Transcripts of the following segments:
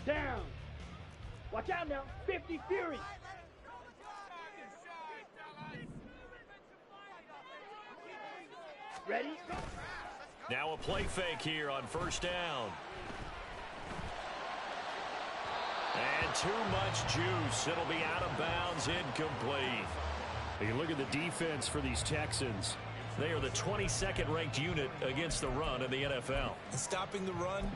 Down. Watch out now. 50 Fury. Ready? Go. Now a play fake here on first down. And too much juice. It'll be out of bounds, incomplete. You look at the defense for these Texans. They are the 22nd ranked unit against the run in the NFL. And stopping the run,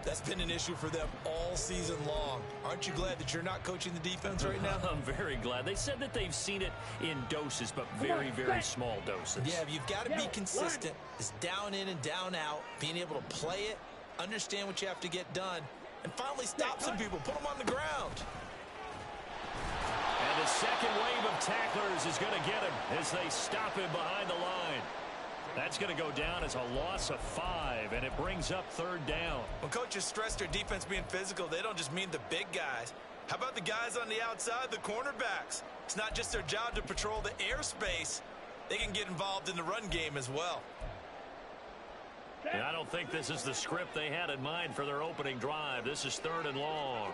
that's been an issue for them all season long. Aren't you glad that you're not coaching the defense right now? I'm very glad. They said that they've seen it in doses, but very, very small doses. Yeah, you've got to be consistent. It's down in and down out, being able to play it, understand what you have to get done, and finally stop some people, put them on the ground. And the second wave of tacklers is going to get him as they stop him behind the line. That's going to go down as a loss of 5, and it brings up third down. When coaches stress their defense being physical, they don't just mean the big guys. How about the guys on the outside, the cornerbacks? It's not just their job to patrol the airspace. They can get involved in the run game as well. And I don't think this is the script they had in mind for their opening drive. This is third and long.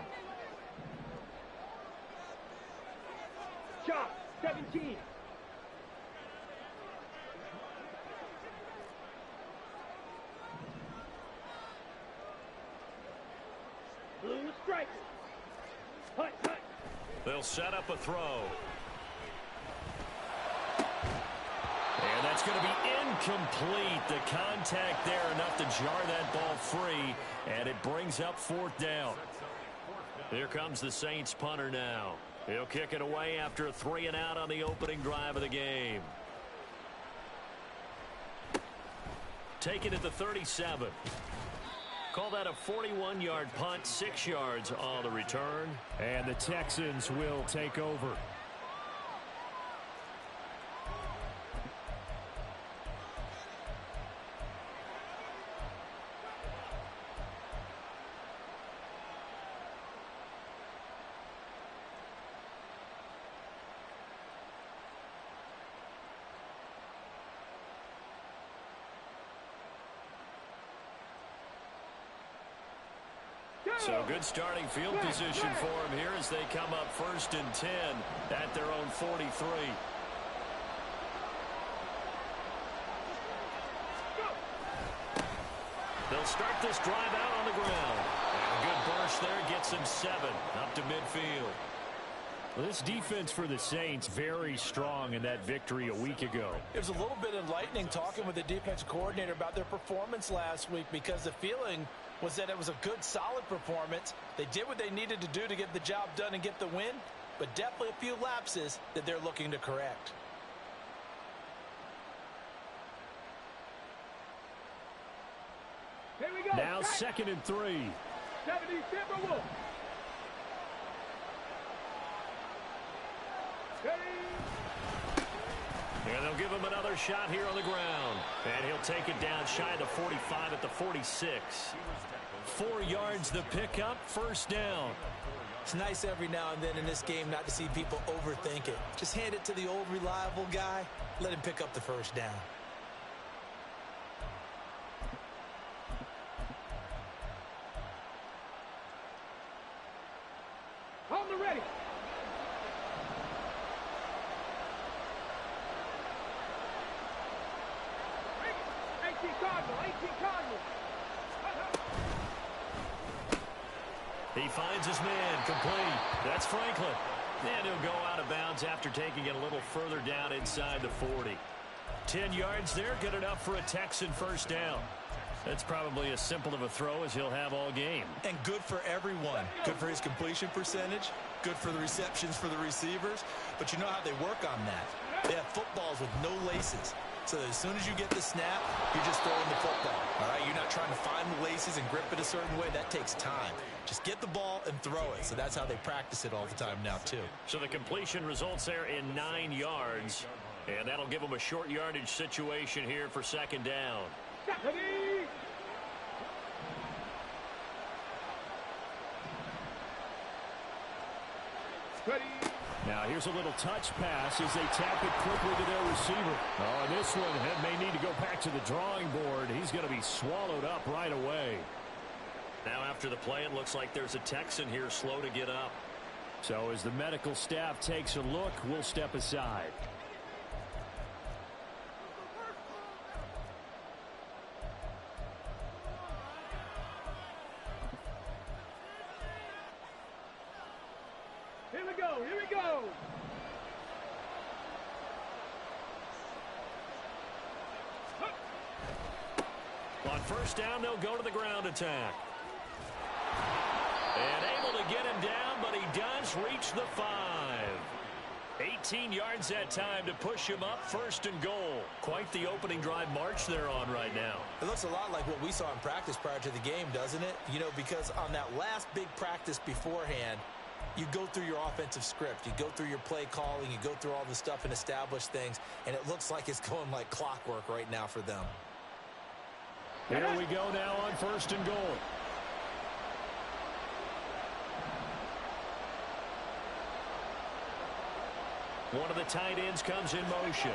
Shot. 17. Blue striker. Hut, hut. They'll set up a throw. And that's going to be incomplete. The contact there enough to jar that ball free, and it brings up fourth down. Here comes the Saints punter now. He'll kick it away after a 3-and-out on the opening drive of the game. Taken at the 37. Call that a 41-yard punt, 6 yards on the return. And the Texans will take over. So good starting field position for them here as they come up 1st and 10 at their own 43. They'll start this drive out on the ground. And a good burst there gets them 7 up to midfield. Well, this defense for the Saints very strong in that victory a week ago. It was a little bit enlightening talking with the defense coordinator about their performance last week, because the feeling was that it was a good, solid performance. They did what they needed to do to get the job done and get the win, but definitely a few lapses that they're looking to correct. Here we go. Now 2nd and 3. 70 Timberwolves. And they'll give him another shot here on the ground. And he'll take it down shy of the 45 at the 46. 4 yards the pickup, first down. It's nice every now and then in this game not to see people overthink it. Just hand it to the old reliable guy. Let him pick up the first down. On the ready. He finds his man, complete. That's Franklin. And he'll go out of bounds after taking it a little further down inside the 40. 10 yards there, good enough for a Texan first down. That's probably as simple of a throw as he'll have all game. And good for everyone. Good for his completion percentage. Good for the receptions for the receivers. But you know how they work on that. They have footballs with no laces. So as soon as you get the snap, you're just throwing the football. All right, you're not trying to find the laces and grip it a certain way. That takes time. Just get the ball and throw it. So that's how they practice it all the time now, too. So the completion results there in 9 yards. And that'll give them a short yardage situation here for second down. Now here's a little touch pass as they tap it quickly to their receiver. Oh, and this one may need to go back to the drawing board. He's going to be swallowed up right away. Now after the play, it looks like there's a Texan here slow to get up. So as the medical staff takes a look, we'll step aside. Here we go, here we go. On first down, they'll go to the ground attack. And able to get him down, but he does reach the 5. 18 yards that time to push him up, first and goal. Quite the opening drive march they're on right now. It looks a lot like what we saw in practice prior to the game, doesn't it? You know, because on that last big practice beforehand, you go through your offensive script. You go through your play calling. You go through all the stuff and establish things. And it looks like it's going like clockwork right now for them. Here we go now on first and goal. One of the tight ends comes in motion.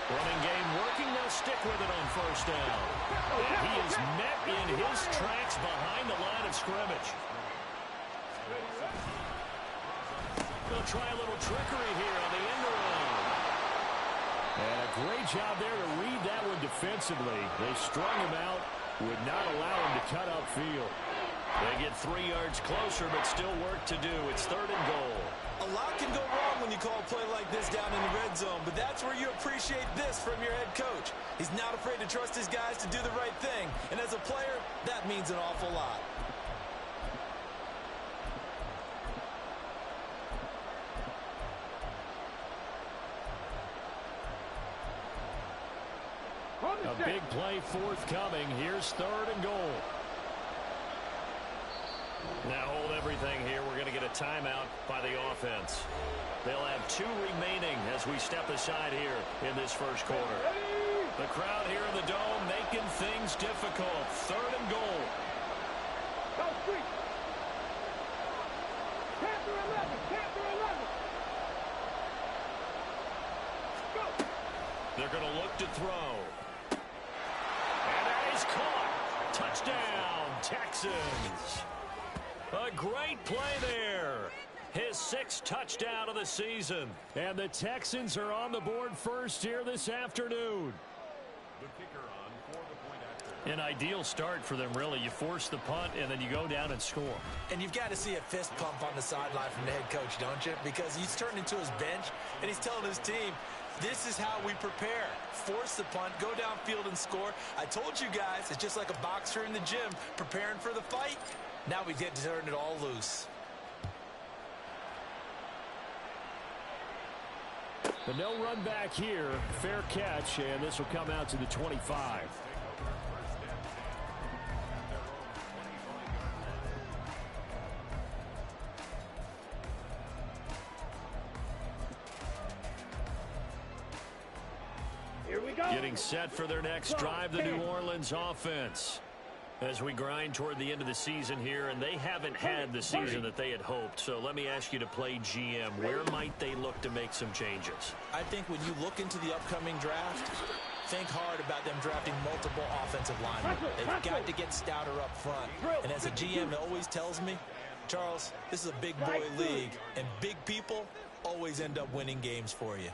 Running game working. They'll stick with it on first down. And he is met in his tracks behind the line of scrimmage. They'll try a little trickery here on the end around. And a great job there to read that one defensively. They strung him out, would not allow him to cut upfield. They get 3 yards closer, but still work to do. It's third and goal. A lot can go wrong when you call a play like this down in the red zone, but that's where you appreciate this from your head coach. He's not afraid to trust his guys to do the right thing, and as a player, that means an awful lot. A big play forthcoming. Here's third and goal. Now hold everything here. We're going to get a timeout by the offense. They'll have 2 remaining as we step aside here in this first quarter. The crowd here in the Dome making things difficult. Third and goal. Go street. Panther 11, Panther 11. Go. They're going to look to throw. And that is caught. Touchdown, Texans. A great play there. His 6th touchdown of the season. And the Texans are on the board first here this afternoon. An ideal start for them, really. You force the punt, and then you go down and score. And you've got to see a fist pump on the sideline from the head coach, don't you? Because he's turned into his bench, and he's telling his team, this is how we prepare. Force the punt, go downfield and score. I told you guys, it's just like a boxer in the gym preparing for the fight. Now we get to turn it all loose. But no run back here. Fair catch, and this will come out to the 25. Here we go. Getting set for their next drive, the New Orleans offense. As we grind toward the end of the season here, and they haven't had the season that they had hoped. So let me ask you to play GM. Where might they look to make some changes? I think when you look into the upcoming draft, think hard about them drafting multiple offensive linemen. They've got to get stouter up front. And as a GM always tells me, Charles, this is a big boy league, and big people always end up winning games for you.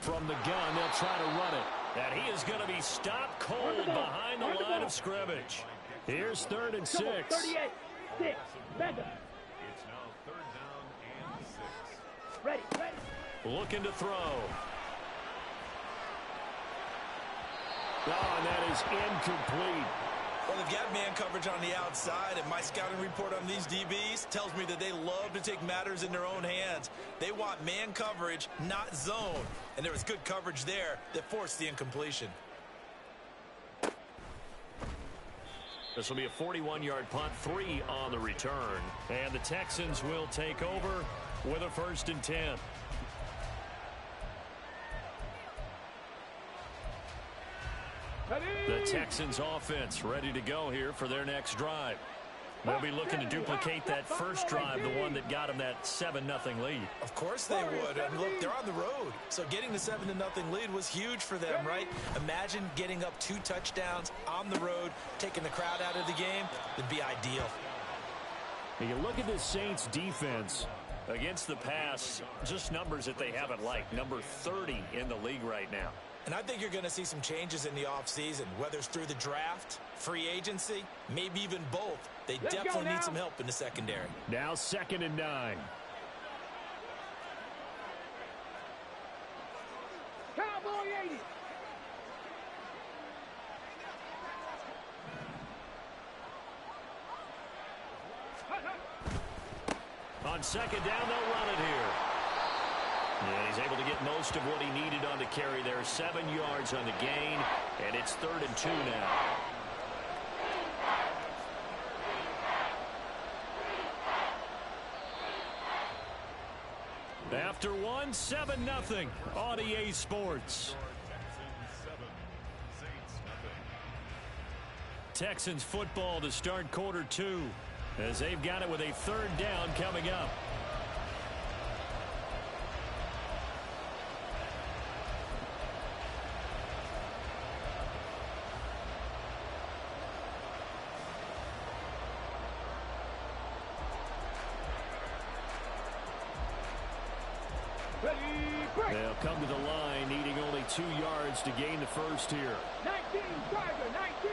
From the gun, they'll try to run it. And he is going to be stopped cold behind the line of scrimmage. Here's 3rd and 6. 38, 6, back up. It's now 3rd down and 6. Ready, ready. Looking to throw. Oh, and that is incomplete. Well, they've got man coverage on the outside, and my scouting report on these DBs tells me that they love to take matters in their own hands. They want man coverage, not zone. And there was good coverage there that forced the incompletion. This will be a 41-yard punt, 3 on the return. And the Texans will take over with a 1st and 10. The Texans offense ready to go here for their next drive. They'll be looking to duplicate that first drive, the one that got them that 7-0 lead. Of course they would. I mean, look, they're on the road. So getting the 7-0 lead was huge for them, right? Imagine getting up 2 touchdowns on the road, taking the crowd out of the game. It'd be ideal. And you look at this Saints defense. Against the pass, just numbers that they haven't liked. Number 30 in the league right now. And I think you're going to see some changes in the offseason, whether it's through the draft, free agency, maybe even both. They definitely need some help in the secondary. Now 2nd and 9. Cowboy 80. On 2nd down, they'll run it here. And he's able to get most of what he needed on the carry there. 7 yards on the gain, and it's 3rd and 2 now. After 1, 7-0 on EA Sports. Texans football to start quarter 2 as they've got it with a 3rd down coming up. They'll come to the line, needing only 2 yards to gain the first here. 19, Tiger, 19.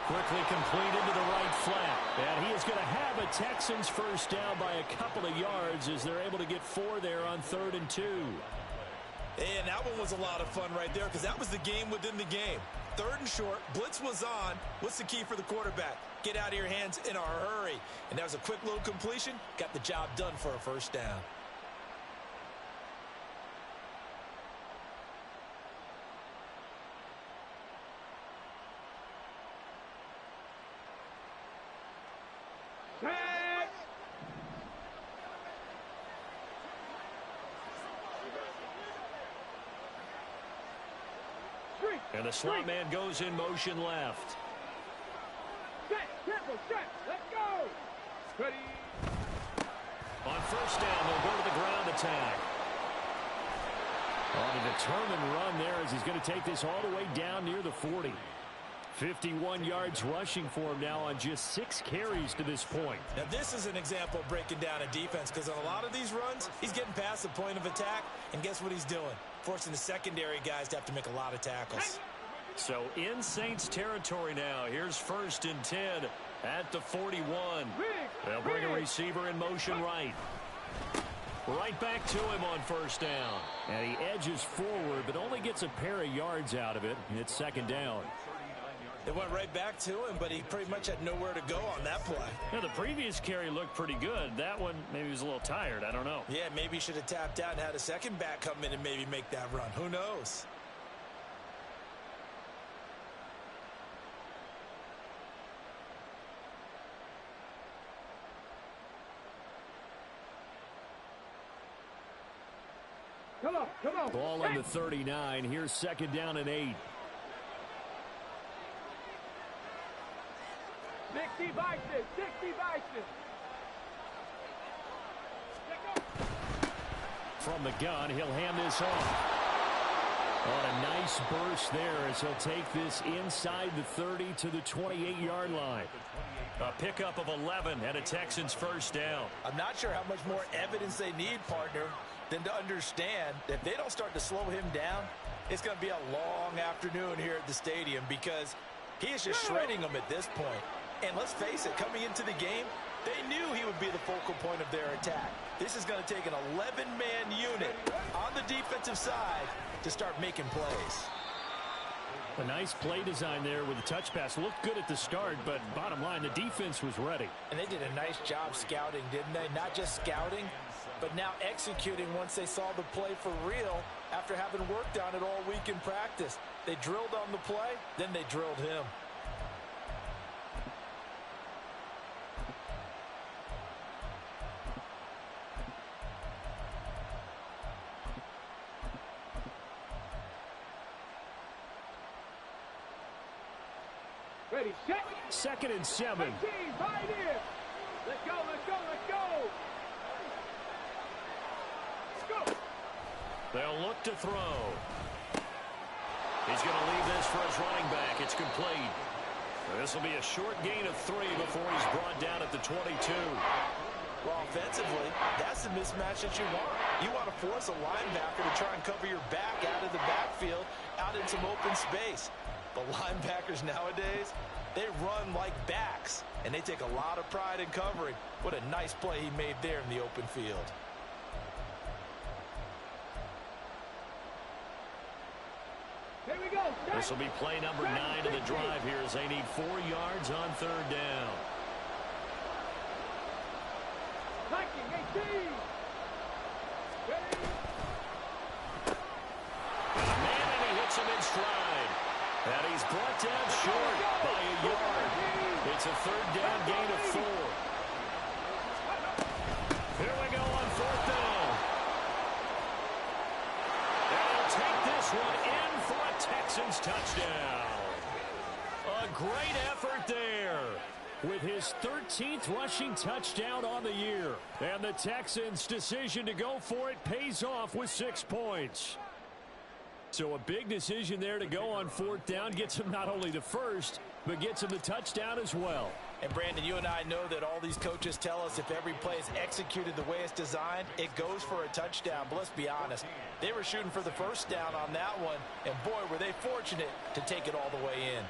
Quickly completed to the right flat. And he is going to have a Texans first down by a couple of yards as they're able to get 4 there on 3rd and 2. And that one was a lot of fun right there because that was the game within the game. 3rd and short, blitz was on. What's the key for the quarterback? Get out of your hands in a hurry. And that was a quick little completion. Got the job done for a first down. And the slot man goes in motion left. Set, tempo, set, let's go. Ready. On first down, they'll go to the ground attack. On a determined run there as he's going to take this all the way down near the 40. 51 yards rushing for him now on just 6 carries to this point. Now this is an example of breaking down a defense because on a lot of these runs, he's getting past the point of attack, and guess what he's doing? Forcing the secondary guys to have to make a lot of tackles. So in Saints territory now. Here's 1st and 10 at the 41. They'll bring a receiver in motion right. Right back to him on first down. And he edges forward, but only gets a pair of yards out of it. And it's 2nd down. They went right back to him, but he pretty much had nowhere to go on that play. Now, the previous carry looked pretty good. That one, maybe he was a little tired. I don't know. Yeah, maybe he should have tapped out and had a second back come in and maybe make that run. Who knows? Come on, come on. Ball on the 39. Here's 2nd down and 8. 60 vices, 60 vices. From the gun, he'll hand this off. On a nice burst there as he'll take this inside the 30 to the 28-yard line. A pickup of 11 and a Texans first down. I'm not sure how much more evidence they need, partner, than to understand that if they don't start to slow him down, it's going to be a long afternoon here at the stadium because he is just shredding them at this point. And let's face it, coming into the game, they knew he would be the focal point of their attack. This is going to take an 11-man unit on the defensive side to start making plays. A nice play design there with the touch pass. Looked good at the start, but bottom line, the defense was ready. And they did a nice job scouting, didn't they? Not just scouting, but now executing once they saw the play for real after having worked on it all week in practice. They drilled on the play, then they drilled him. Ready, set. 2nd and 7. 18, right here. Let's go, let's go, let's go. Let's go. They'll look to throw. He's going to leave this for his running back. It's complete. This will be a short gain of 3 before he's brought down at the 22. Well, offensively, that's the mismatch that you want. You want to force a linebacker to try and cover your back out of the backfield, out in some open space. But linebackers nowadays, they run like backs, and they take a lot of pride in covering. What a nice play he made there in the open field. Here we go. This will be play number 9 of the drive here as they need 4 yards on 3rd down. Hiking, 18. Ready. Man, and he hits him in stride. And he's brought down short by a yard. It's a 3rd down gain of 4. Here we go on 4th down. And he'll take this one in for a Texans touchdown. A great effort there, with his 13th rushing touchdown on the year. And the Texans' decision to go for it pays off with 6 points. So a big decision there to go on 4th down. Gets him not only the first, but gets him the touchdown as well. And Brandon, you and I know that all these coaches tell us if every play is executed the way it's designed, it goes for a touchdown. But let's be honest, they were shooting for the first down on that one, and boy, were they fortunate to take it all the way in.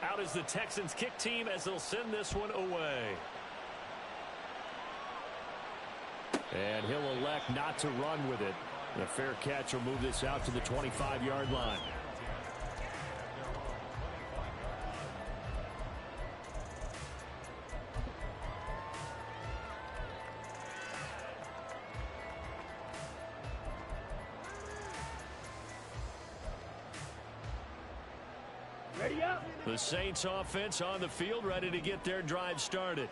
Out is the Texans kick team as they'll send this one away. And he'll elect not to run with it. The fair catch will move this out to the 25-yard line. Ready up. The Saints offense on the field, ready to get their drive started.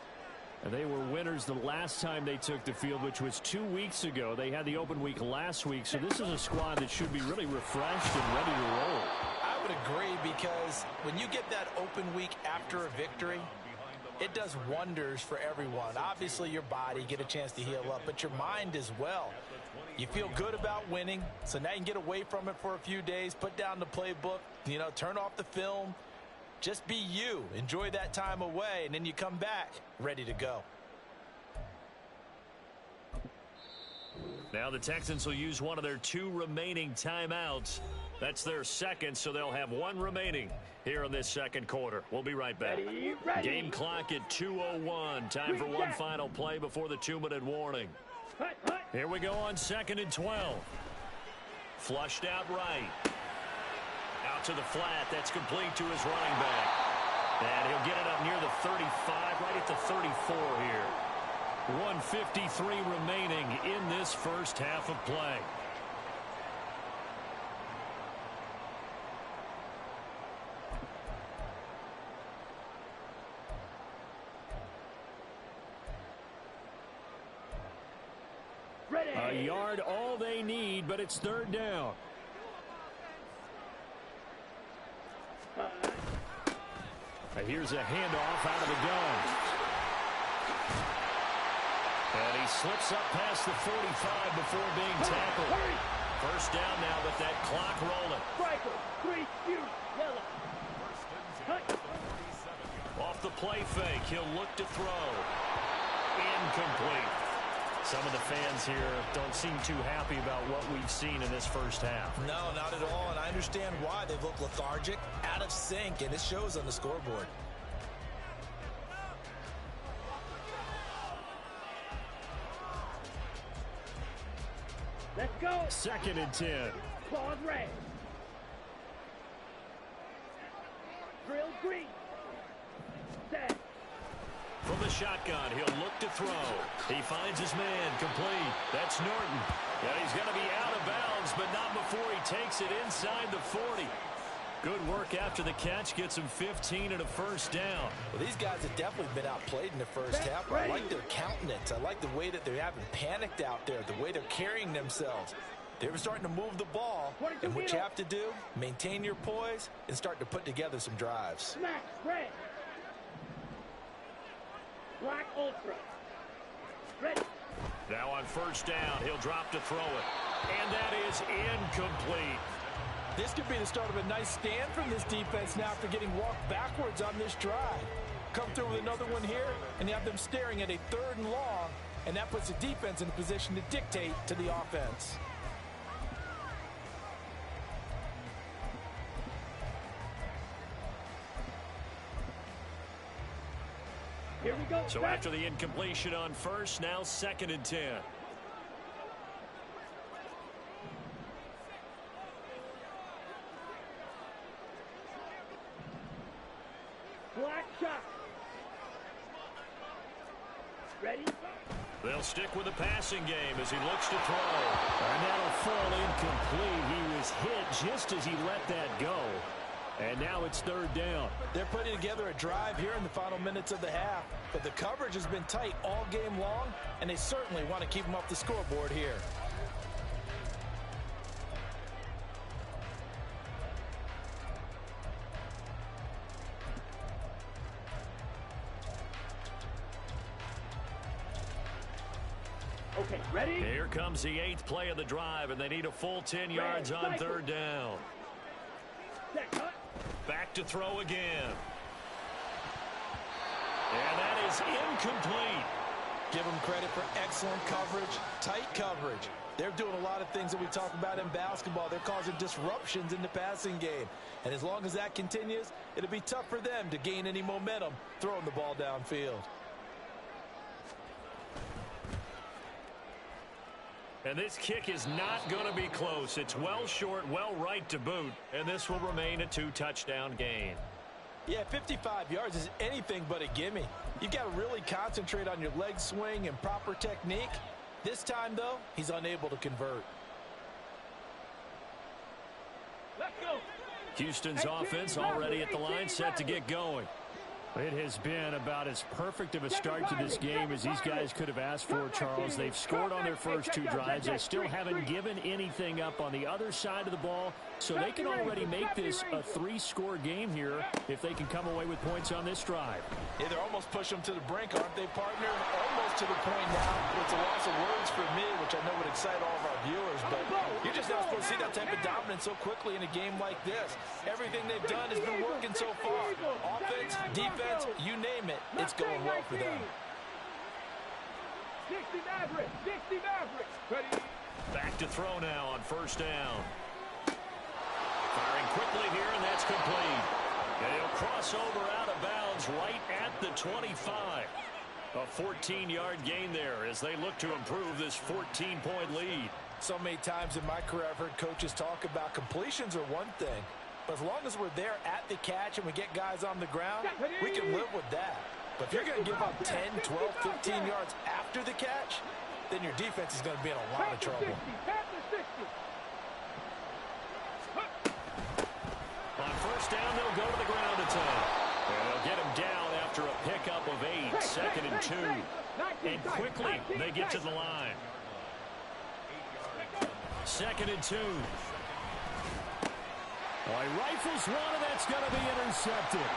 And they were winners the last time they took the field, which was 2 weeks ago. They had the open week last week, so this is a squad that should be really refreshed and ready to roll. I would agree, because when you get that open week after a victory, it does wonders for everyone. Obviously, your body, get a chance to heal up, but your mind as well. You feel good about winning, so now you can get away from it for a few days, put down the playbook, turn off the film. Just be you. Enjoy that time away, and then you come back ready to go. Now the Texans will use one of their 2 remaining timeouts. That's their second, so they'll have 1 remaining here in this 2nd quarter. We'll be right back. Ready. Game clock at 2:01. Time for one final play before the 2-minute warning. Here we go on 2nd and 12. Flushed out right. Out to the flat. That's complete to his running back. And he'll get it up near the 35, right at the 34 here. 1:53 remaining in this first half of play. Ready. A yard all they need, but it's 3rd down. Here's a handoff out of the gun. And he slips up past the 45 before being tackled. Hurry. First down now, but that clock rolling. Striker. 3, shoot. Yellow. Cut. Off the play fake, he'll look to throw. Incomplete. Some of the fans here don't seem too happy about what we've seen in this first half. No, not at all, and I understand why. They've looked lethargic, out of sync, and it shows on the scoreboard. Let's go. 2nd and 10. Claws red. Drill green. Set. From the shotgun, he'll look to throw. He finds his man, complete. That's Norton. And he's going to be out of bounds, but not before he takes it inside the 40. Good work after the catch, gets him 15 and a first down. Well, these guys have definitely been outplayed in the first half. I like their countenance. I like the way that they haven't panicked out there, the way they're carrying themselves. They were starting to move the ball, and what you have to do, maintain your poise and start to put together some drives. Smack, red. Black Ultra. Ready. Now on first down, he'll drop to throw it. And that is incomplete. This could be the start of a nice stand from this defense now after getting walked backwards on this drive. Come through with another one here, and you have them staring at a 3rd and long, and that puts the defense in a position to dictate to the offense. Here we go. So after the incompletion on first, now 2nd and 10. Black shot. Ready? They'll stick with the passing game as he looks to throw. And that'll fall incomplete. He was hit just as he let that go. And now it's 3rd down. They're putting together a drive here in the final minutes of the half, but the coverage has been tight all game long, and they certainly want to keep them off the scoreboard here. Okay, ready? Here comes the 8th play of the drive, and they need a full 10 yards on 3rd down. Set, cut. Back to throw again. And that is incomplete. Give them credit for excellent coverage, tight coverage. They're doing a lot of things that we talk about in basketball. They're causing disruptions in the passing game. And as long as that continues, it'll be tough for them to gain any momentum throwing the ball downfield. And this kick is not going to be close. It's well short, well right to boot. And this will remain a 2-touchdown game. Yeah, 55 yards is anything but a gimme. You've got to really concentrate on your leg swing and proper technique. This time, though, he's unable to convert. Let's go. Houston's offense already at the line, set to get going. It has been about as perfect of a start to this game as these guys could have asked for, Charles. They've scored on their first 2 drives. They still haven't given anything up on the other side of the ball, so they can already make this a 3-score game here if they can come away with points on this drive. Yeah, they're almost pushing them to the brink, aren't they, partner? Almost to the point now. It's a loss of words for me, which I know would excite all of our viewers, but you're just not supposed to see that type of dominance so quickly in a game like this. Everything they've done has been working so far. Offense, defense, you name it, it's going well for them. 60 Mavericks, 60 Mavericks. Ready? Back to throw now on first down. Firing quickly here, and that's complete. And he'll cross over out of bounds right at the 25. A 14-yard gain there as they look to improve this 14-point lead. So many times in my career I've heard coaches talk about completions are one thing, but as long as we're there at the catch and we get guys on the ground, we can live with that. But if you're going to give up 10, 12, 15 yards after the catch, then your defense is going to be in a lot of trouble. On first down, they'll go to the ground attack. And they'll get him down after a pickup of 8, 2nd and 2. And quickly, they get to the line. 2nd and 2. Well, he rifles one, and that's going to be intercepted.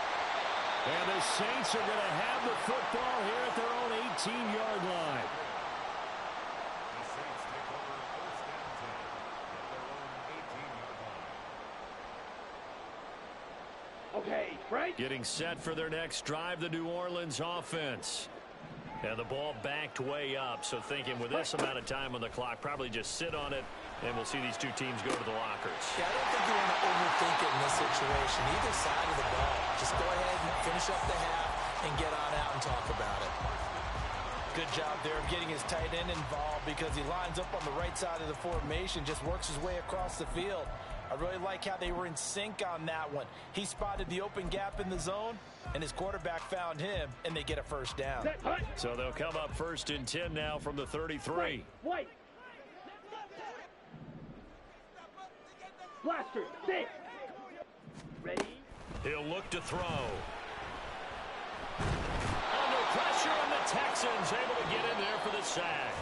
And the Saints are going to have the football here at their own 18-yard line. The Saints take over first and 10 at their own 18-yard line. Okay, Frank. Getting set for their next drive, the New Orleans offense. And the ball backed way up, so thinking with this amount of time on the clock, probably just sit on it, and we'll see these two teams go to the lockers. Yeah, I don't think you want to overthink it in this situation. Either side of the ball. Just go ahead and finish up the half and get on out and talk about it. Good job there of getting his tight end involved because he lines up on the right side of the formation, just works his way across the field. I really like how they were in sync on that one. He spotted the open gap in the zone, and his quarterback found him, and they get a first down. So they'll come up first and 10 now from the 33. White. Blaster, 6. Ready? He'll look to throw. Under pressure, and the Texans able to get in there for the sack.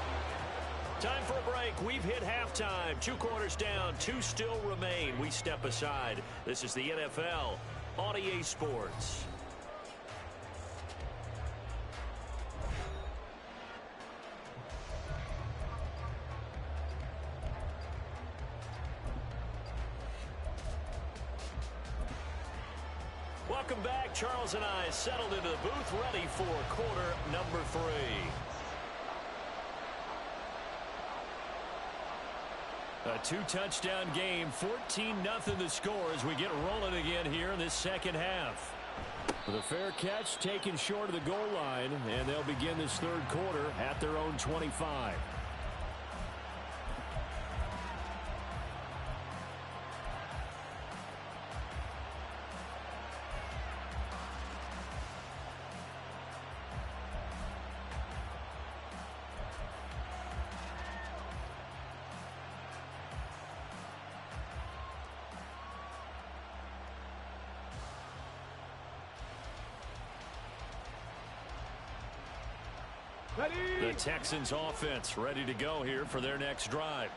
Time for a break. We've hit halftime. 2 quarters down, 2 still remain. We step aside. This is the NFL on EA Sports. Welcome back. Charles and I settled into the booth, ready for quarter number 3. A 2-touchdown game, 14-0 the score as we get rolling again here in this second half. With a fair catch taken short of the goal line, and they'll begin this third quarter at their own 25. The Texans offense ready to go here for their next drive.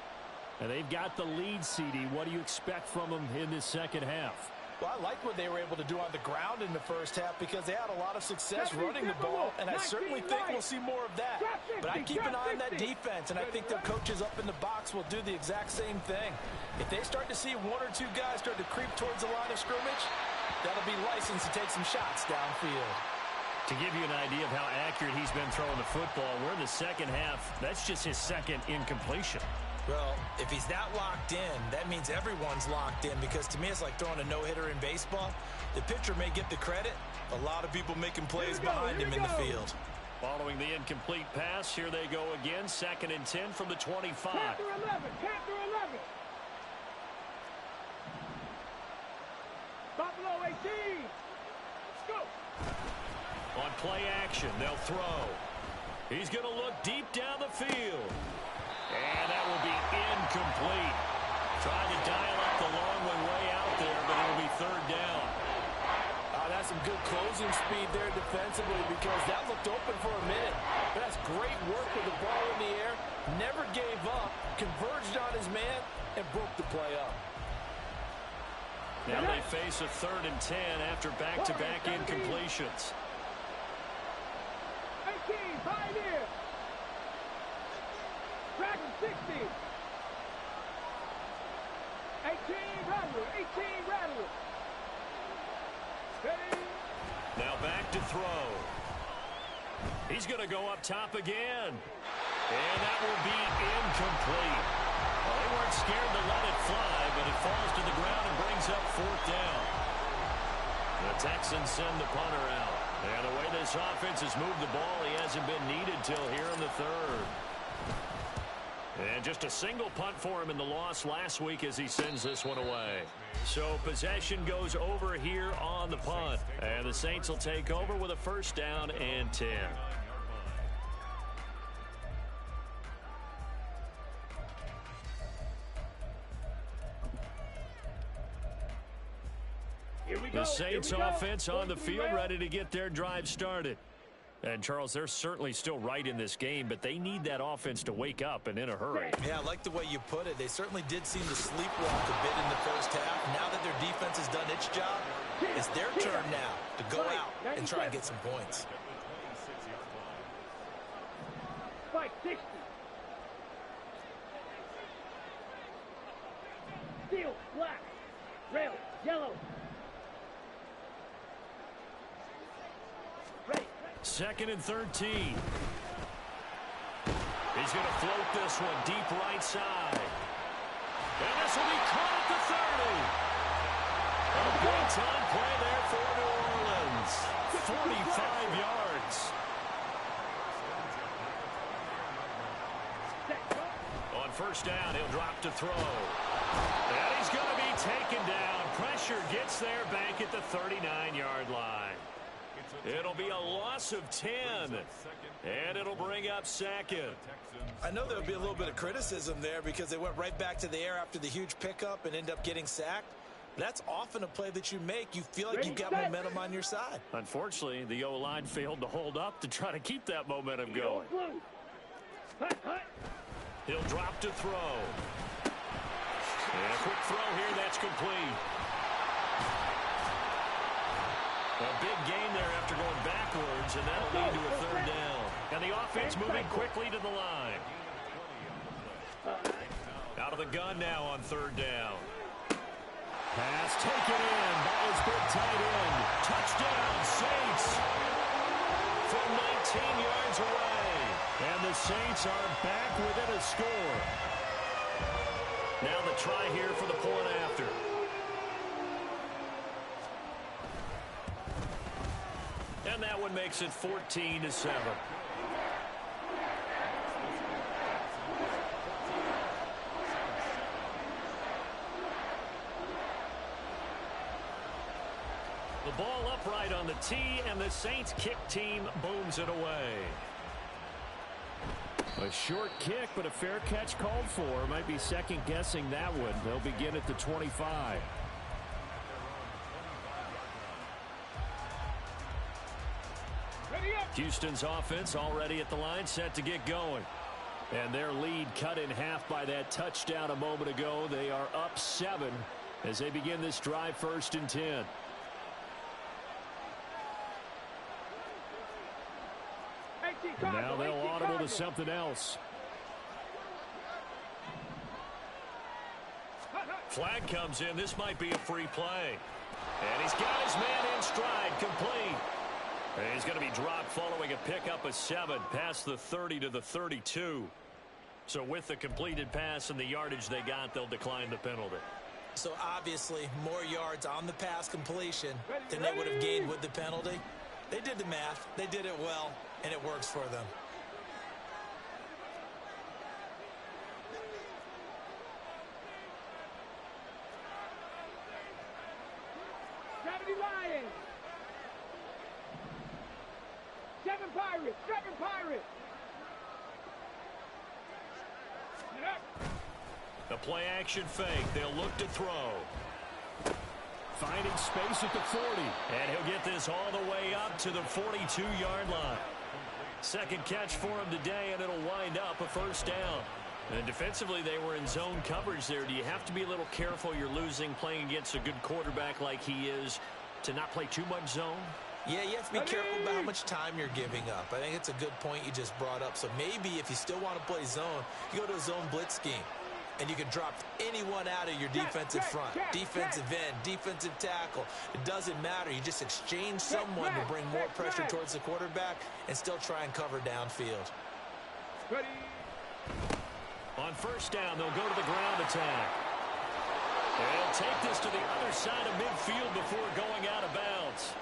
And they've got the lead, CD. What do you expect from them in this second half? Well, I like what they were able to do on the ground in the first half because they had a lot of success running the ball, and I certainly think we'll see more of that. But I keep an eye on that defense, and I think their coaches up in the box will do the exact same thing. If they start to see 1 or 2 guys start to creep towards the line of scrimmage, that'll be licensed to take some shots downfield. To give you an idea of how accurate he's been throwing the football, we're in the second half. That's just his second incompletion. Well, if he's that locked in, that means everyone's locked in because to me it's like throwing a no-hitter in baseball. The pitcher may get the credit. A lot of people making plays behind him in the field. Following the incomplete pass, here they go again. 2nd and 10 from the 25. Chapter 11. Chapter 11. Buffalo 18. Let's go. On play action, they'll throw. He's going to look deep down the field. And that will be incomplete. Trying to dial up the long one way out there, but it'll be 3rd down. That's some good closing speed there defensively because that looked open for a minute. But that's great work with the ball in the air. Never gave up, converged on his man, and broke the play up. Now they face a 3rd and 10 after back-to-back incompletions. 18, Pioneer. Dragon 60. 18, Rattler. 18, Rattler. Ready. Now back to throw. He's going to go up top again. And that will be incomplete. Well, they weren't scared to let it fly, but it falls to the ground and brings up 4th down. The Texans send the punter out. And the way this offense has moved the ball, he hasn't been needed till here in the 3rd. And just a single punt for him in the loss last week as he sends this one away. So possession goes over here on the punt. And the Saints will take over with a 1st down and 10. The Saints offense on the field ready to get their drive started. And, Charles, they're certainly still right in this game, but they need that offense to wake up and in a hurry. Yeah, I like the way you put it. They certainly did seem to sleepwalk a bit in the first half. Now that their defense has done its job, it's their turn now to go out and try and get some points. Fight 60. Steel, black, rail, yellow. Ready. 2nd and 13. He's going to float this one deep right side. And this will be caught at the 30. A big time play there for New Orleans. 45 yards. On 1st down, he'll drop to throw. And he's going to be taken down. Pressure gets there back at the 39-yard line. It'll be a loss of 10, and it'll bring up 2nd. I know there'll be a little bit of criticism there because they went right back to the air after the huge pickup and end up getting sacked. That's often a play that you make. You feel like you've got momentum on your side. Unfortunately, the O-line failed to hold up to try to keep that momentum going. He'll drop to throw. And a quick throw here, that's complete. A big gain there after going backwards, and that'll lead to a third down. And the offense moving quickly to the line. Out of the gun now on third down. Pass taken in by his big tight end. Touchdown, Saints. From 19 yards away. And the Saints are back within a score. Now the try here for the point after. And that one makes it 14-7. The ball upright on the tee, and the Saints kick team booms it away. A short kick, but a fair catch called for. Might be second-guessing that one. They'll begin at the 25. Houston's offense already at the line, set to get going. And their lead cut in half by that touchdown a moment ago. They are up 7 as they begin this drive, 1st and 10. And now they'll audible to something else. Flag comes in. This might be a free play. And he's got his man in stride, complete. And he's going to be dropped following a pickup of 7 past the 30 to the 32. So with the completed pass and the yardage they got, they'll decline the penalty. So obviously more yards on the pass completion than they would have gained with the penalty. They did the math. They did it well, and it works for them. Lions. 7 Pirates. 7 Pirates. The play action fake. They'll look to throw. Finding space at the 40. And he'll get this all the way up to the 42-yard line. Second catch for him today, and it'll wind up a first down. And defensively, they were in zone coverage there. Do you have to be a little careful? You're losing playing against a good quarterback like he is to not play too much zone? Yeah, you have to be careful about how much time you're giving up. I think it's a good point you just brought up. So maybe if you still want to play zone, you go to a zone blitz scheme. And you can drop anyone out of your defensive front. Defensive end, defensive tackle. It doesn't matter. You just exchange someone to bring more pressure towards the quarterback and still try and cover downfield. On first down, they'll go to the ground attack. They'll take this to the other side of midfield before going out of bounds.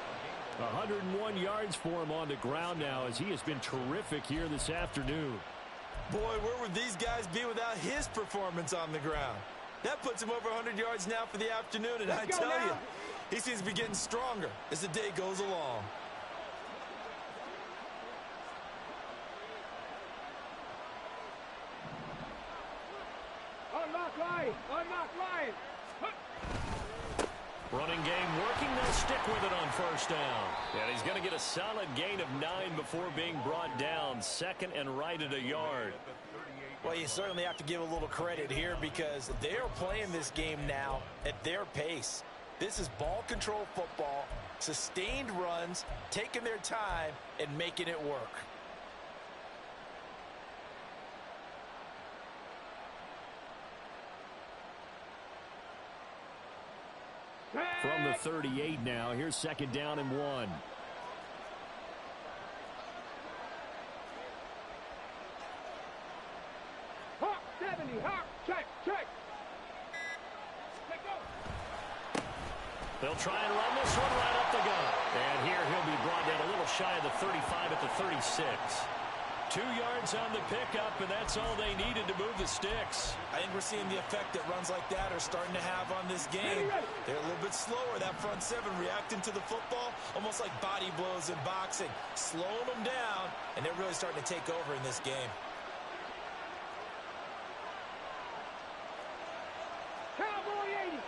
101 yards for him on the ground now, as he has been terrific here this afternoon. Boy, where would these guys be without his performance on the ground? That puts him over 100 yards now for the afternoon, and I tell you, he seems to be getting stronger as the day goes along. Unlock line! Unlock line! Running game working. They'll stick with it on first down. And he's going to get a solid gain of 9 before being brought down. Second and right at a yard. Well, you certainly have to give a little credit here because they are playing this game now at their pace. This is ball control football, sustained runs, taking their time, and making it work. From the 38 now, here's second down and 1. Hawk 70, Hawk, check. They'll try and run this one right up the gut. And here he'll be brought down a little shy of the 35 at the 36. 2 yards on the pickup, and that's all they needed to move the sticks. I think we're seeing the effect that runs like that are starting to have on this game. They're a little bit slower, that front 7 reacting to the football, almost like body blows in boxing, slowing them down, and they're really starting to take over in this game. Cowboy 80.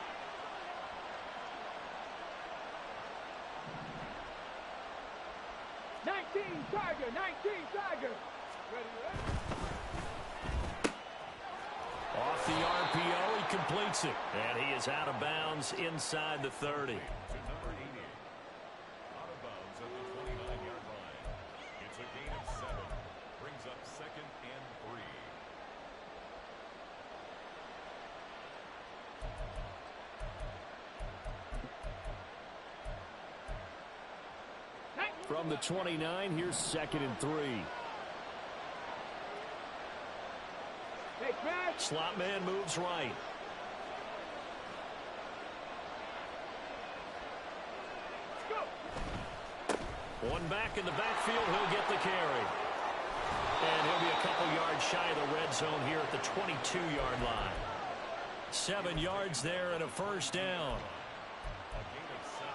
takes it. And he is out of bounds inside the 30. To number 80. Out of bounds at the 29-yard line. It's a gain of 7. Brings up 2nd and 3. From the 29, here's 2nd and 3. Hey, Craig. Slot man moves right. One back in the backfield, he'll get the carry. And he'll be a couple yards shy of the red zone here at the 22-yard line. 7 yards there and a first down. A gain of 7.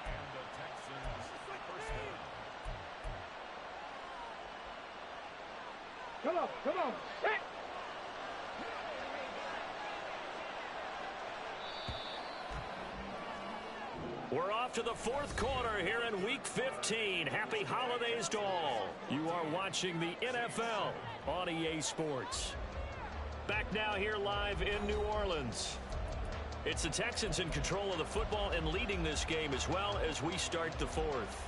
And the Texans first down. Come on, come on. Hey. We're off to the 4th quarter here in Week 15. Happy holidays to all. You are watching the NFL on EA Sports. Back now here live in New Orleans. It's the Texans in control of the football and leading this game as well as we start the 4th.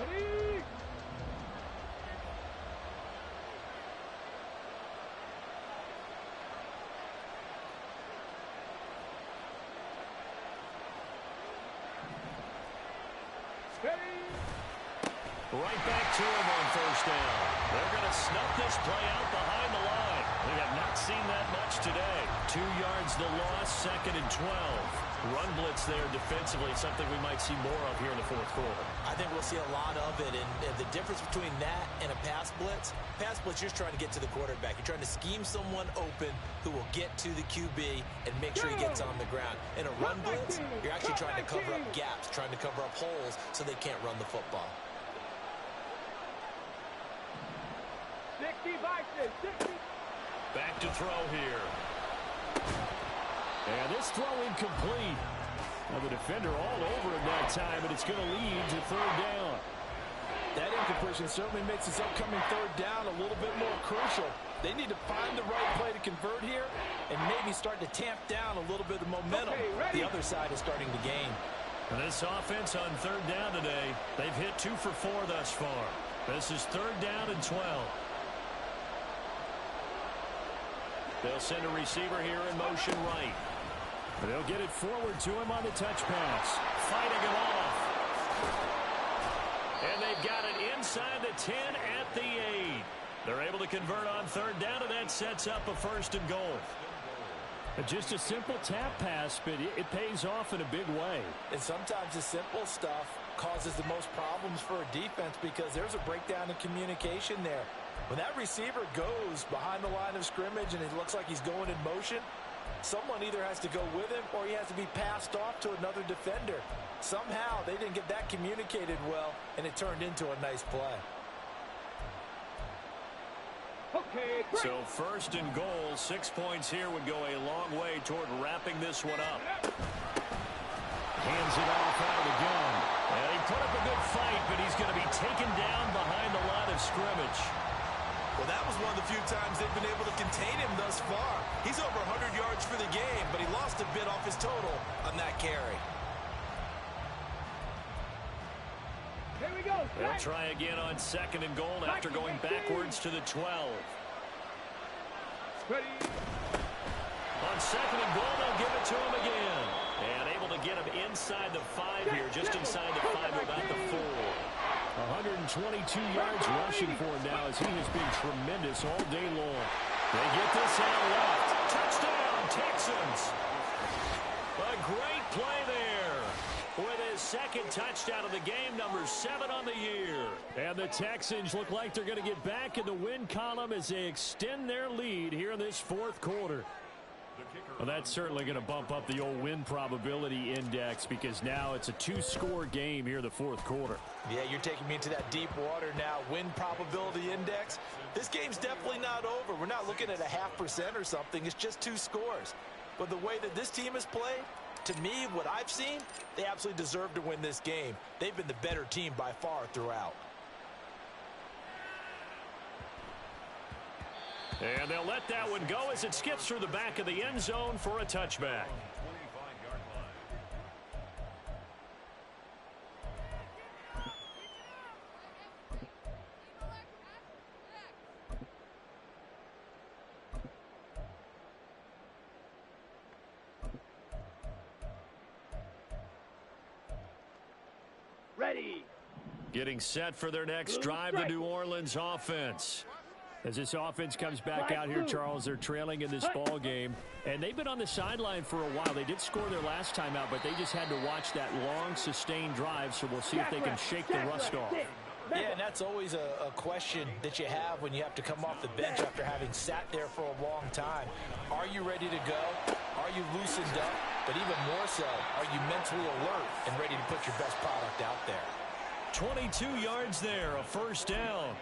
Ready? Right back to him on first down. They're going to snuff this play out behind the line. We have not seen that much today. 2 yards the loss, 2nd and 12. Run blitz there defensively, something we might see more of here in the 4th quarter. I think we'll see a lot of it, and the difference between that and a pass blitz, you're just trying to get to the quarterback. You're trying to scheme someone open who will get to the QB and make sure he gets on the ground. In a run blitz, you're actually trying to cover up gaps, trying to cover up holes so they can't run the football. 60 Vikings, 60. Back to throw here. And this throw incomplete. Now the defender all over him that time, and it's going to lead to 3rd down. That incompletion certainly makes this upcoming 3rd down a little bit more crucial. They need to find the right play to convert here and maybe start to tamp down a little bit of momentum. The other side is starting to gain. And this offense on 3rd down today, they've hit 2 for 4 thus far. This is 3rd down and 12. They'll send a receiver here in motion right. They'll get it forward to him on the touch pass. Fighting him off. And they've got it inside the 10 at the 8. They're able to convert on 3rd down, and that sets up a 1st and goal. Just a simple tap pass, but it pays off in a big way. And sometimes the simple stuff causes the most problems for a defense because there's a breakdown in communication there. When that receiver goes behind the line of scrimmage and it looks like he's going in motion, someone either has to go with him or he has to be passed off to another defender. Somehow they didn't get that communicated well, and it turned into a nice play. Okay, great. So 1st and goal, 6 points here would go a long way toward wrapping this one up. Hands it off out of the gun. And he put up a good fight, but he's going to be taken down behind the line of scrimmage. Well, that was one of the few times they've been able to contain him thus far. He's over 100 yards for the game, but he lost a bit off his total on that carry. Here we go. They'll try again on 2nd and goal after going backwards to the 12. Ready. On 2nd and goal, they'll give it to him again. And able to get him inside the 5 here, just inside the 5, about the 4. 122 yards rushing for him now as he has been tremendous all day long. They get this out left. Touchdown, Texans. A great play there. With his 2nd touchdown of the game, number 7 on the year. And the Texans look like they're going to get back in the win column as they extend their lead here in this 4th quarter. Well, that's certainly going to bump up the old win probability index because now it's a 2-score game here in the 4th quarter. Yeah, you're taking me into that deep water now. Win probability index. This game's definitely not over. We're not looking at a 0.5% or something. It's just 2 scores. But the way that this team has played, to me, what I've seen, they absolutely deserve to win this game. They've been the better team by far throughout. And they'll let that one go as it skips through the back of the end zone for a touchback. 25-yard line. Ready. Getting set for their next drive, the New Orleans offense. As this offense comes back out here, Charles, they're trailing in this ball game, and they've been on the sideline for a while. They did score their last time out, but they just had to watch that long, sustained drive, so we'll see if they can shake the rust off. Yeah, and that's always a question that you have when you have to come off the bench after having sat there for a long time. Are you ready to go? Are you loosened up? But even more so, are you mentally alert and ready to put your best product out there? 22 yards there, a first down.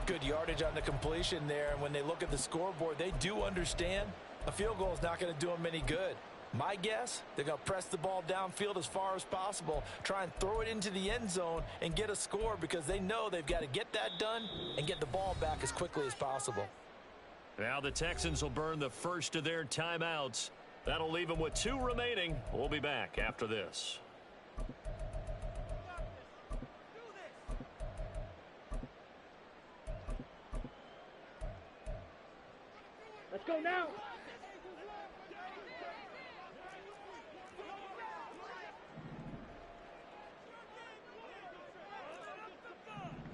Good yardage on the completion there, and when they look at the scoreboard, they do understand a field goal is not going to do them any good. My guess, they're going to press the ball downfield as far as possible, try and throw it into the end zone and get a score because they know they've got to get that done and get the ball back as quickly as possible. Now the Texans will burn the first of their timeouts. That'll leave them with 2 remaining. We'll be back after this. Let's go now.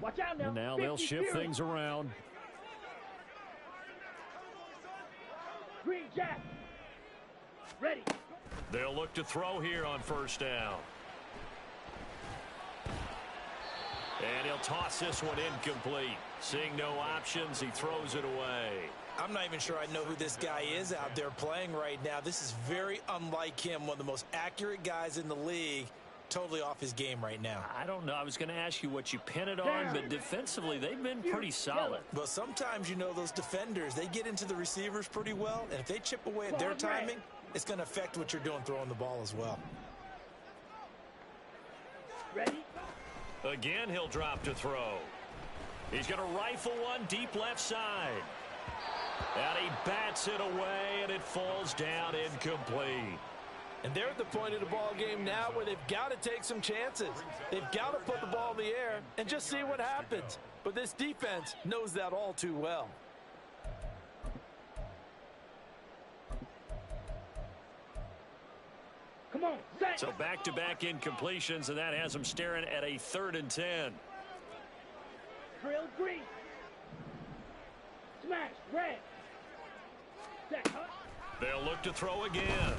Watch out now. And now they'll shift things around. Green Jack. Ready. They'll look to throw here on first down. And he'll toss this one incomplete. Seeing no options, he throws it away. I'm not even sure I know who this guy is out there playing right now. This is very unlike him, one of the most accurate guys in the league. Totally off his game right now. I don't know. I was going to ask you what you pin it on, but defensively, they've been pretty solid. Well, sometimes, you know, those defenders, they get into the receivers pretty well, and if they chip away at their timing, it's going to affect what you're doing throwing the ball as well. Ready. Again, he'll drop to throw. He's going to rifle one deep left side. And he bats it away, and it falls down incomplete. And they're at the point of the ball game now where they've got to take some chances. They've got to put the ball in the air and just see what happens. But this defense knows that all too well. Come on, set. So back-to-back incompletions, and that has them staring at a 3rd and 10. Drill green. Smash red. Set, huh? They'll look to throw again.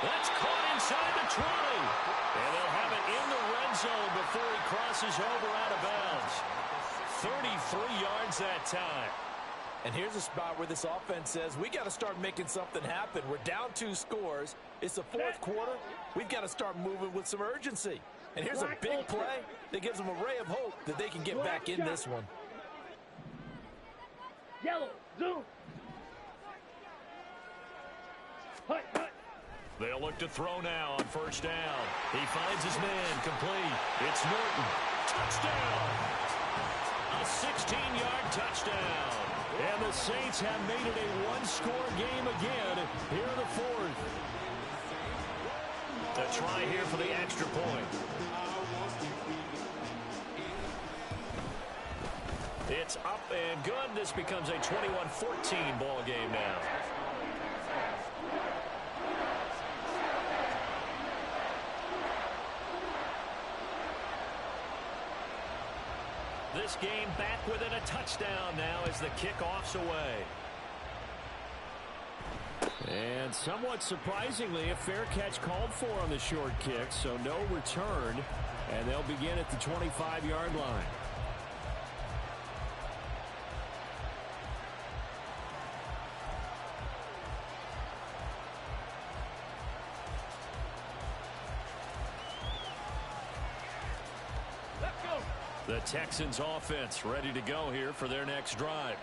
That's caught inside the 20. And they'll have it in the red zone before he crosses over out of bounds. 33 yards that time. And here's a spot where this offense says, we got to start making something happen. We're down 2 scores. It's the 4th quarter. We've got to start moving with some urgency. And here's a big play that gives them a ray of hope that they can get back in this one. Yellow, zoom. Hut, hut. They'll look to throw now on first down. He finds his man, complete. It's Norton. Touchdown! A 16-yard touchdown. And the Saints have made it a 1-score game again here in the 4th. A try here for the extra point. It's up and good. This becomes a 21-14 ball game now. This game back within a touchdown now as the kickoff's away. And somewhat surprisingly, a fair catch called for on the short kick, so no return, and they'll begin at the 25-yard line. The Texans offense ready to go here for their next drive.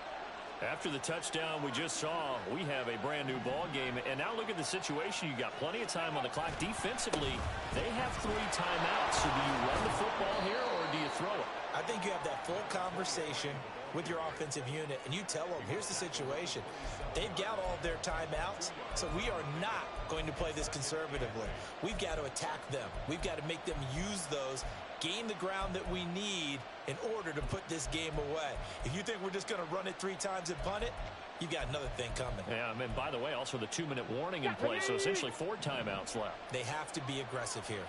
After the touchdown we just saw, we have a brand new ball game. And now look at the situation. You got plenty of time on the clock. Defensively, they have 3 timeouts. So do you run the football here or do you throw it? I think you have that full conversation with your offensive unit, and you tell them, here's the situation. They've got all of their timeouts, so we are not going to play this conservatively. We've got to attack them. We've got to make them use those, gain the ground that we need in order to put this game away. If you think we're just going to run it 3 times and punt it, you've got another thing coming. Yeah, and by the way, also the 2-minute warning in place, so essentially 4 timeouts left. They have to be aggressive here.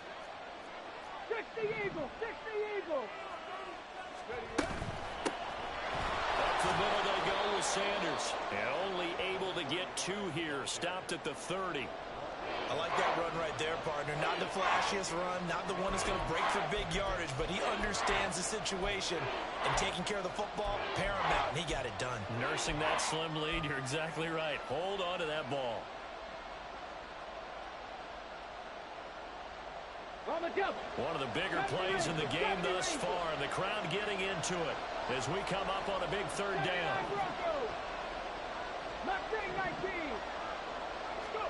60 Eagles! 60 Eagles! Up the middle they go with Sanders. And only able to get 2 here. Stopped at the 30. I like that run right there, partner. Not the flashiest run, not the one that's going to break for big yardage, but he understands the situation, and taking care of the football, paramount, and he got it done. Nursing that slim lead, you're exactly right. Hold on to that ball. On the double. One of the bigger plays in the game thus far, and the crowd getting into it as we come up on a big 3rd down. Mustang 19. Go.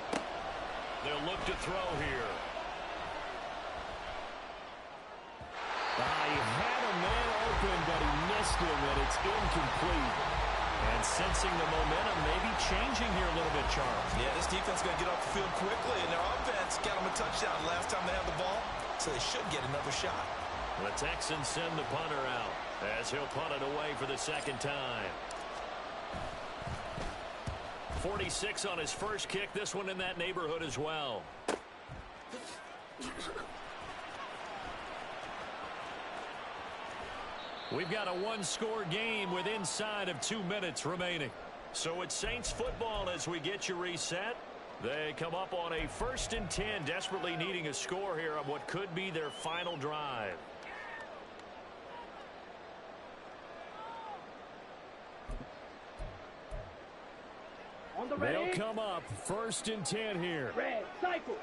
They'll look to throw here. He had a man open, but he missed him, and it's incomplete. And sensing the momentum maybe changing here a little bit, Charles. Yeah, this defense is going to get off the field quickly, and their offense got them a touchdown last time they had the ball, so they should get another shot. The Texans send the punter out as he'll punt it away for the 2nd time. 46 on his first kick. This one in that neighborhood as well. We've got a 1-score game with inside of 2 minutes remaining. So it's Saints football as we get you reset. They come up on a 1st and 10, desperately needing a score here on what could be their final drive. On the They'll ready. come up 1st and 10 here. Red, cycle.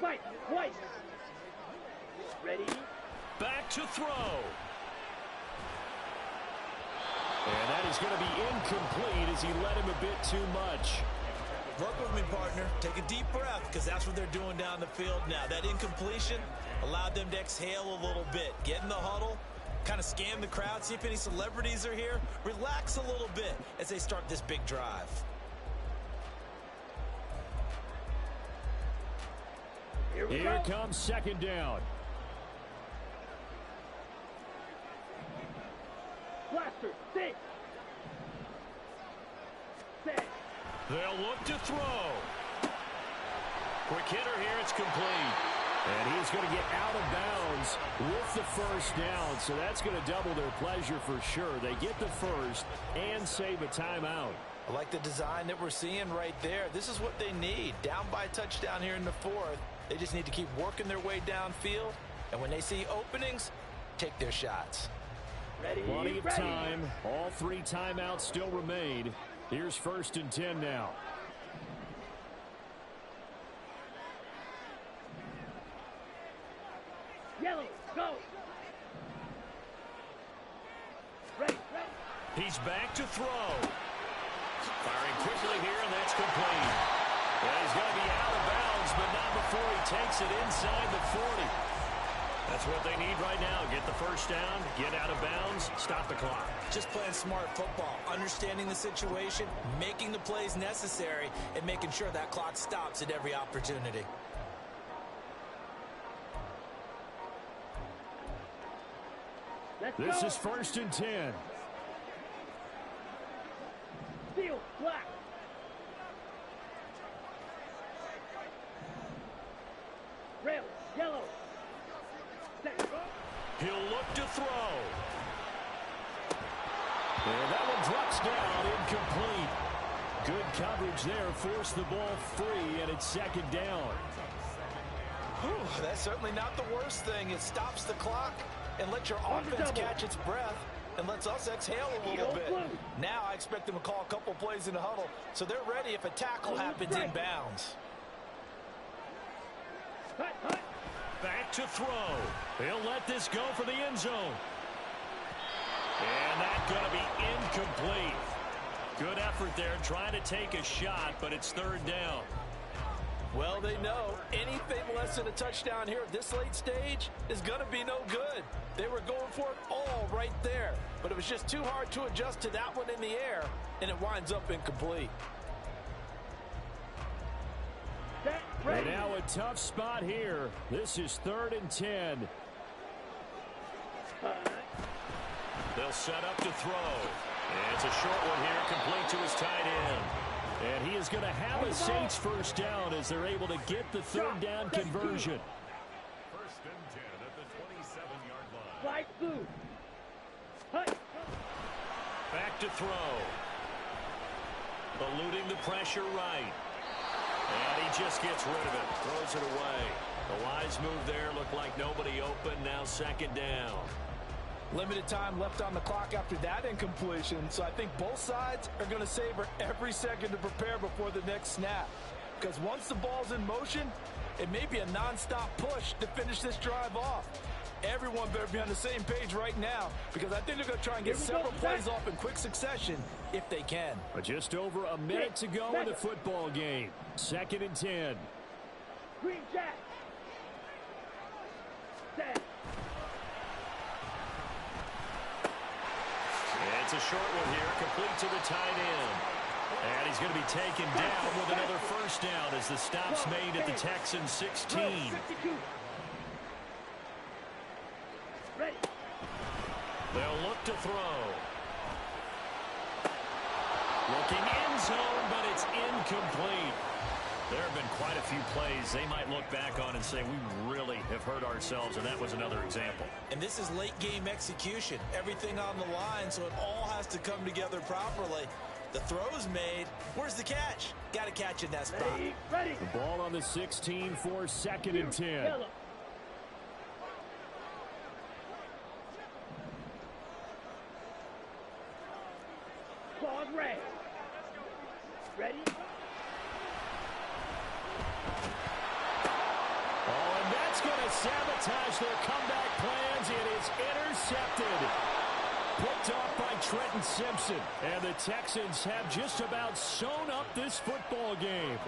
Fight, white. Ready. Back to throw. And that is going to be incomplete as he led him a bit too much. Work with me, partner. Take a deep breath, because that's what they're doing down the field now. That incompletion allowed them to exhale a little bit. Get in the huddle, kind of scan the crowd, see if any celebrities are here. Relax a little bit as they start this big drive. Here comes 2nd down. Blaster, 6. 6. They'll look to throw. Quick hitter here. It's complete. And he's going to get out of bounds with the 1st down. So that's going to double their pleasure for sure. They get the 1st and save a timeout. I like the design that we're seeing right there. This is what they need. Down by a touchdown here in the 4th. They just need to keep working their way downfield. And when they see openings, take their shots. Ready, Plenty of ready. time. All 3 timeouts still remain. Here's 1st and 10 now. Yellow, go. Ready, ready. He's back to throw. Firing quickly here, and that's complete. And he's going to be out of bounds, but not before he takes it inside the 40. That's what they need right now. Get the 1st down, get out of bounds, stop the clock. Just playing smart football, understanding the situation, making the plays necessary, and making sure that clock stops at every opportunity. This is 1st and 10. Steel, black. Rail, yellow. Set, go. He'll look to throw. And that one drops down, incomplete. Good coverage there, forced the ball free, and it's 2nd down. Whew, that's certainly not the worst thing. It stops the clock and lets your offense catch its breath and lets us exhale a little bit. Now I expect them to call a couple plays in the huddle, so they're ready if a tackle happens in bounds. Back to throw. He'll let this go for the end zone. And that's going to be incomplete. Good effort there trying to take a shot, but it's 3rd down. Well, they know anything less than a touchdown here at this late stage is going to be no good. They were going for it all right there, but it was just too hard to adjust to that one in the air, and it winds up incomplete. And now a tough spot here. This is 3rd and 10. They'll set up to throw. And it's a short one here, complete to his tight end. And he is going to have a Saints first down as they're able to get the 3rd down conversion. 1st and 10 at the 27-yard line. Flag blue. Hut. Back to throw. Eluding the pressure right. And he just gets rid of it. Throws it away. The wise move there. Looked like nobody open. Now 2nd down. Limited time left on the clock after that incompletion, so I think both sides are going to savor every second to prepare before the next snap. Because once the ball's in motion, it may be a nonstop push to finish this drive off. Everyone better be on the same page right now, because I think they're going to try and get several plays off in quick succession if they can. But just over a minute to go in the football game. 2nd and 10. Green Jack. Set. It's a short one here, complete to the tight end. And he's going to be taken down with another first down as the stop's made at the Texans 16. Ready. They'll look to throw. Looking end zone, but it's incomplete. There have been quite a few plays they might look back on and say, we really have hurt ourselves, and that was another example. And this is late-game execution. Everything on the line, so it all has to come together properly. The throw's made. Where's the catch? Got to catch in that spot. Ready. The ball on the 16 for 2nd and 10. Yellow. Claude red. Ready. Oh, and that's going to sabotage their comeback plans. It is intercepted. Picked off by Trenton Simpson. And the Texans have just about sewn up this football game.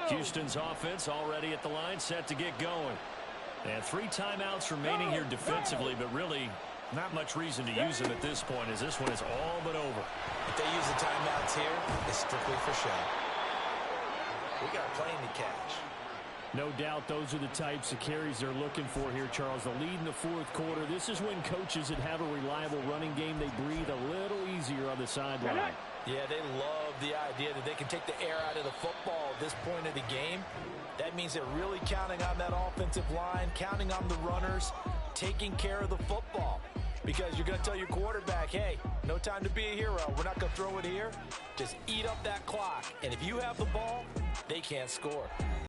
Houston's offense already at the line, set to get going. And 3 timeouts remaining here defensively, but really not much reason to use them at this point, as this one is all but over. If they use the timeouts here, it's strictly for show. We got a plane to catch. No doubt those are the types of carries they're looking for here, Charles. The lead in the 4th quarter. This is when coaches that have a reliable running game, they breathe a little easier on the sideline. Yeah, they love the idea that they can take the air out of the football at this point of the game. That means they're really counting on that offensive line, counting on the runners, taking care of the football. Because you're going to tell your quarterback, hey, no time to be a hero. We're not going to throw it here. Just eat up that clock. And if you have the ball, they can't score.